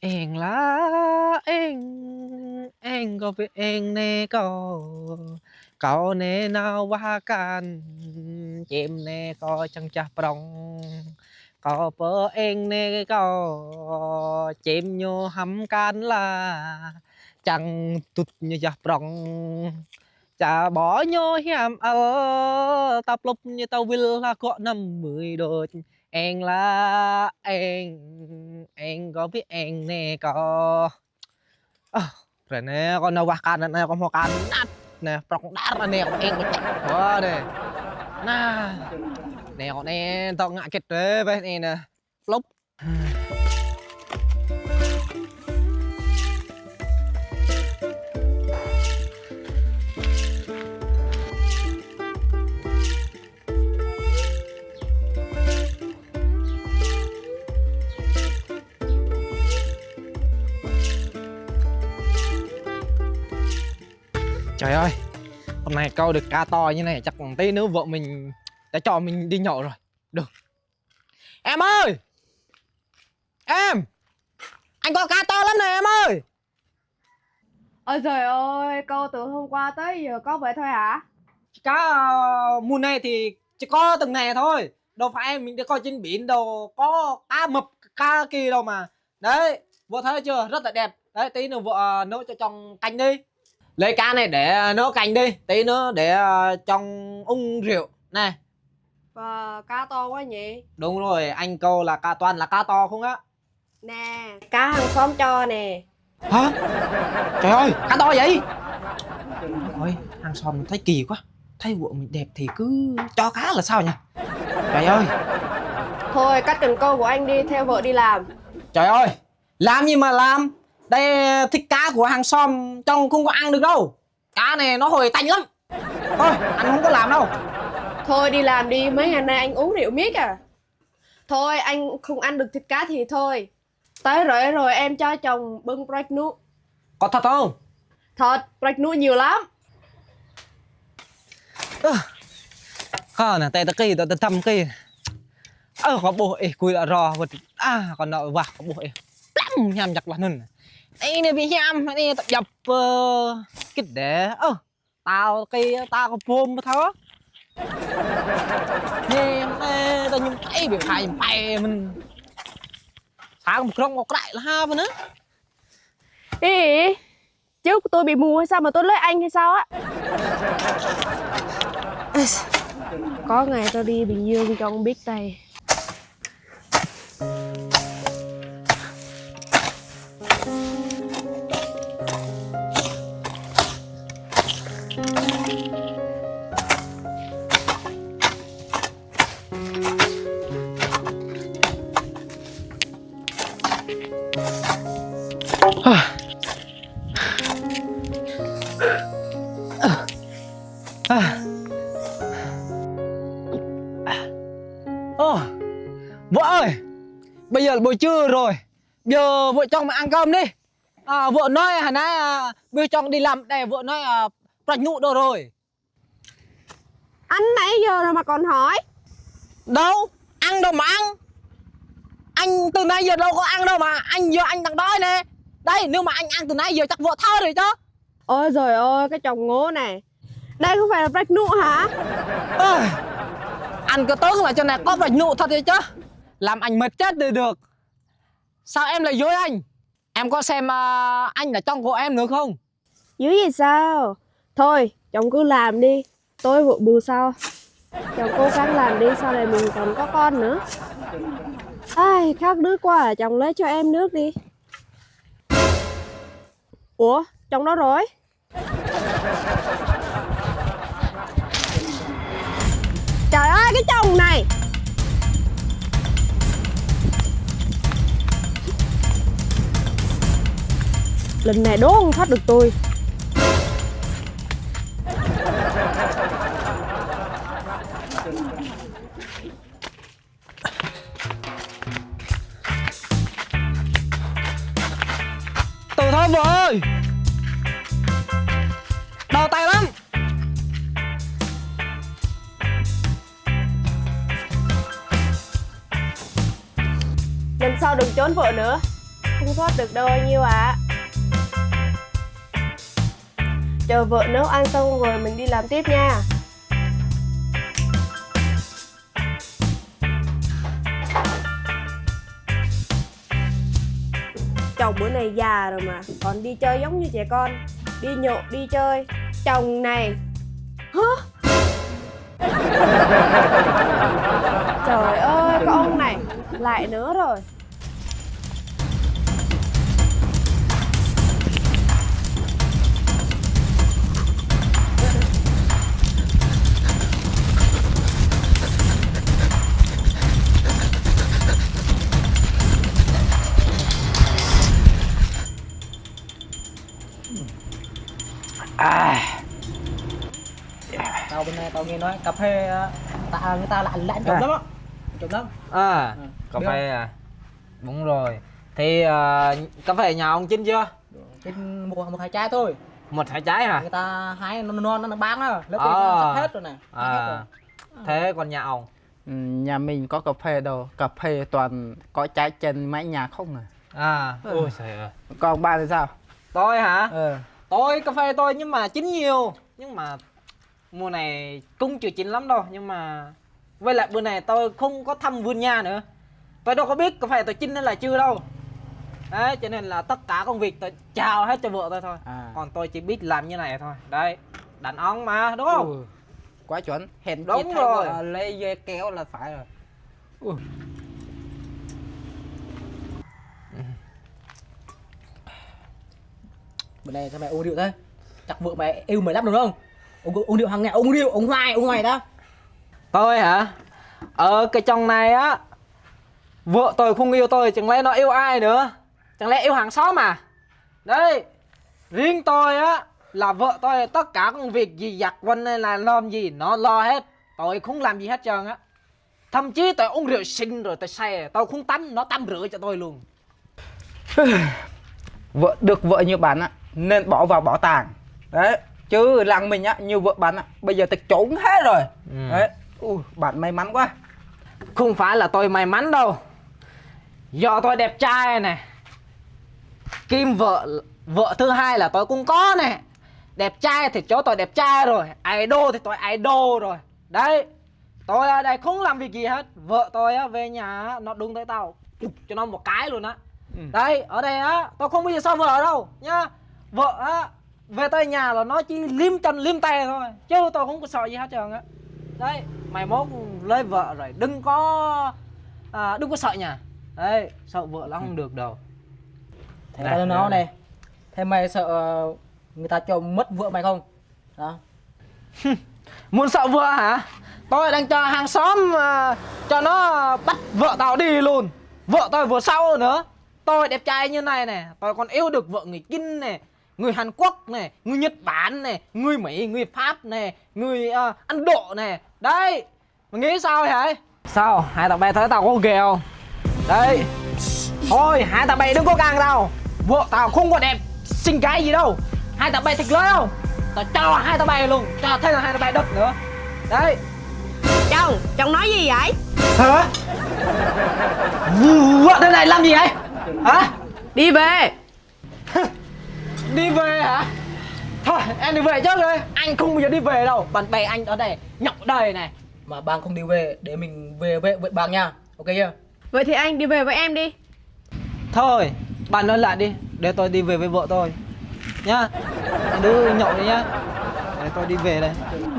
Eng lá eng có biết eng nè có nè nào qua can chim nè có chẳng chả prong có bơ eng nè có chim nhô hầm can là chẳng tụt như chả prong chả bỏ nhô hiểm tập lúc như tao will là có 50 đôi em có biết em nè có rồi nè con nào quạt can nè con hoa can nát nè prong đát nè con em con chặt quá nè na nè con em tao ngại kết đấy vậy nè nè lúc trời ơi hôm nay câu được cá to như này chắc còn tí nữa vợ mình đã cho mình đi nhậu rồi được em ơi em anh có cá to lắm này em ơi. Ôi trời ơi, cô từ hôm qua tới giờ có vậy thôi hả? Cá mùa này thì chỉ có từng này thôi đâu phải mình đi coi trên biển đâu có cá mập cá kia đâu mà đấy vợ thấy chưa rất là đẹp đấy tí nữa vợ nấu cho trong canh đi lấy cá này để nấu canh đi tí nữa để trong ung rượu này Và cá to quá nhỉ? đúng rồi anh câu là cá toàn là cá to không á. Nè, cá hàng xóm cho nè. Hả trời ơi cá to vậy ôi hàng xóm mình thấy kỳ quá thấy vợ mình đẹp thì cứ cho cá là sao nhỉ trời ơi. Thôi, cắt cần câu của anh đi, theo vợ đi làm. Trời ơi, làm gì mà làm? Đây thịt cá của hàng xóm trong không có ăn được đâu. Cá này nó hồi tanh lắm. Thôi, anh không có làm đâu. Thôi đi làm đi, mấy ngày nay anh uống rượu miết à. Thôi, anh không ăn được thịt cá thì thôi. Tới rồi em cho chồng bưng break nút. Có thật không? Thật, break nút nhiều lắm. Khó nè, tay ta kỳ, ta thăm kỳ. Có bộ, cùi là rò vật. Còn nợ vào, có bộ, lắm nhằm chặt là nần. Đây nè bị nhằm, đây tập dập kít để. Tao kia, tao có phôm mà thớ. Nè, tao nhung tay bị phải bay mình. Sáng một rong một đại là ha mà nữa. Ý, trước tôi bị mù hay sao mà tôi lấy anh hay sao á? Có ngày tôi đi Bình Dương cho ông biết tay. Vợ ơi, bây giờ là buổi trưa rồi, giờ vợ chồng mày ăn cơm đi. Vợ nói hồi nãy bây chồng đi làm để vợ nói rạch nụ đâu rồi. Anh nãy giờ rồi mà còn hỏi. Đâu, ăn đâu mà ăn. Anh từ nãy giờ đâu có ăn đâu mà, anh giờ anh đang đói nè. Đây, nếu mà anh ăn từ nãy giờ chắc vợ thơ rồi chứ. Ôi trời ơi, cái chồng ngố này. Đây không phải là break nụ hả? Anh cứ tưởng là chỗ này có rạch nụ thật rồi chứ. Làm anh mệt chết đi được. Sao em lại dối anh? Em có xem anh là chồng của em nữa không? Dữ gì sao? Thôi, chồng cứ làm đi. Tôi vợ bù sau. Chồng cố gắng làm đi, sau này mình còn có con nữa. Ai, khát nước quá à, chồng lấy cho em nước đi. Ủa, chồng đâu rồi? Trời ơi, cái chồng này! Lần này đố không thoát được tôi. Từ thôi vợ ơi. Đau tay lắm. Lần sau đừng trốn vợ nữa. Không thoát được đâu anh yêu ạ. Chờ vợ nấu ăn xong rồi mình đi làm tiếp nha. Chồng bữa này già rồi mà còn đi chơi giống như trẻ con, đi nhậu đi chơi. Chồng này hả? Trời ơi, cái ông này lại nữa rồi. Tao bên này tao nghe nói cà phê người ta lạnh lạnh chụp lắm á, chụp lắm. Cà phê à? Đúng rồi. Thì cà phê nhà ông chín chưa? Chín một hai trái thôi. Một hai trái hả? Người ta hái non nó bán á, lớp tiền nó sắp hết rồi nè. Hết rồi. Thế còn nhà ông? Nhà mình có cà phê đâu, cà phê toàn có trái trên mái nhà không à. Ôi trời ơi. Còn ba thì sao? Tôi hả? Tôi cà phê tôi nhưng mà chín nhiều. Nhưng mà mùa này cũng chưa chín lắm đâu. Nhưng mà với lại bữa này tôi không có thăm vườn nhà nữa. Tôi đâu có biết cà phê tôi chín hay là chưa đâu. Đấy, cho nên là tất cả công việc tôi chào hết cho vợ tôi thôi. Còn tôi chỉ biết làm như này thôi. Đấy, đàn ông mà, đúng không? Quá chuẩn. Hẹn Đúng chị rồi. thấy lấy dây kéo là phải rồi. Bữa này sao mày uống rượu thế? Chắc vợ mày yêu mày lắm đúng không? Uống rượu hàng ngày, uống rượu, uống hoài đó. Tôi hả? Ở cái trong này á, vợ tôi không yêu tôi, chẳng lẽ nó yêu ai nữa? Chẳng lẽ yêu hàng xóm à? Đấy, riêng tôi á, là vợ tôi tất cả công việc gì giặt quần hay là làm gì nó lo hết. Tôi không làm gì hết trơn á. Thậm chí tôi uống rượu xinh rồi tôi say, tôi không tắm, nó tắm rửa cho tôi luôn. Vợ được vợ như bạn á nên bỏ vào bảo tàng. Đấy, chứ làng mình á như vợ bạn á bây giờ tịch trốn hết rồi. Đấy, bạn may mắn quá. Không phải là tôi may mắn đâu. Do tôi đẹp trai này. Kim vợ thứ hai là tôi cũng có này. Đẹp trai thì chỗ tôi đẹp trai rồi. Idol thì tôi idol rồi. Đấy, tôi ở đây không làm việc gì hết. Vợ tôi á, về nhà á, nó đúng tới tao cho nó một cái luôn á. Đây, ở đây á, tôi không bao giờ so vợ đâu nhá. Vợ á, về tới nhà là nó chỉ liếm chân liếm tay thôi. Chứ tôi không có sợ gì hết trơn á. Đấy, mày mốt lấy vợ rồi đừng có sợ nhà. Đấy, sợ vợ là không được đâu. Thế tao nói này, thế mày sợ người ta cho mất vợ mày không? Đó. Muốn sợ vợ hả? Tôi đang cho hàng xóm cho nó bắt vợ tao đi luôn. Vợ tôi vừa sau nữa. Tôi đẹp trai như này nè, tôi còn yêu được vợ người Kinh này, người Hàn Quốc này, người Nhật Bản này, người Mỹ, người Pháp này, người Ấn Độ này. Đấy, mày nghĩ sao vậy? Sao? Hai thằng bay thấy tao có ghê không? Đấy. Thôi, hai thằng bay đừng có găng tao. Vợ tao không có đẹp, xinh cái gì đâu. Hai thằng bay thịt lớn không? Tao cho hai thằng bay luôn, cho thêm hai thằng bay đất nữa. Đấy. Chồng nói gì vậy? Hả? Vợ thế này làm gì vậy? Hả? Đi về. Đi về hả? Thôi em đi về trước đi. Anh không bao giờ đi về đâu. Bạn bè anh ở đây nhậu đời này. Mà bạn không đi về để mình về với bạn nha. Ok chưa? Vậy thì anh đi về với em đi. Thôi bạn nói lại đi. Để tôi đi về với vợ tôi nhá. Anh đứa nhậu đi nhá. Để tôi đi về đây.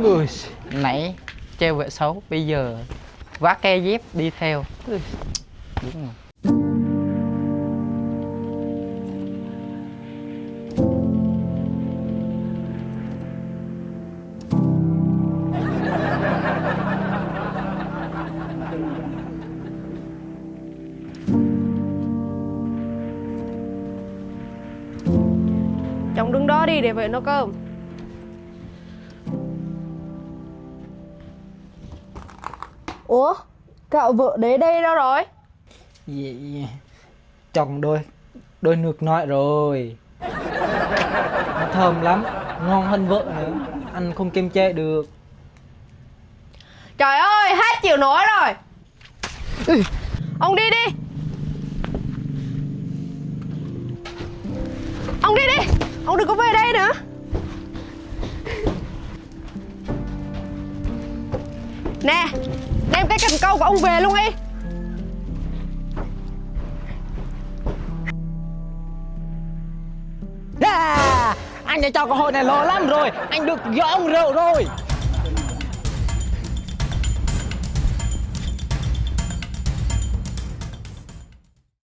Ui. Nãy treo vợ xấu, bây giờ vác ke dép đi theo. Đúng rồi. Chồng đứng đó đi để vợ nấu cơm. Ủa, cậu vợ đấy đây đâu rồi? Gì? Chồng đôi nước nói rồi. Nó thơm lắm, ngon hơn vợ nữa. Anh không kiềm chế được. Trời ơi, hết chịu nổi rồi. Ông đi đi. ghê nữa. Nè, đem cái cần câu của ông về luôn đi. Yeah! Anh đã cho cơ hội này lâu lắm rồi. Anh được gõ ông rượu rồi.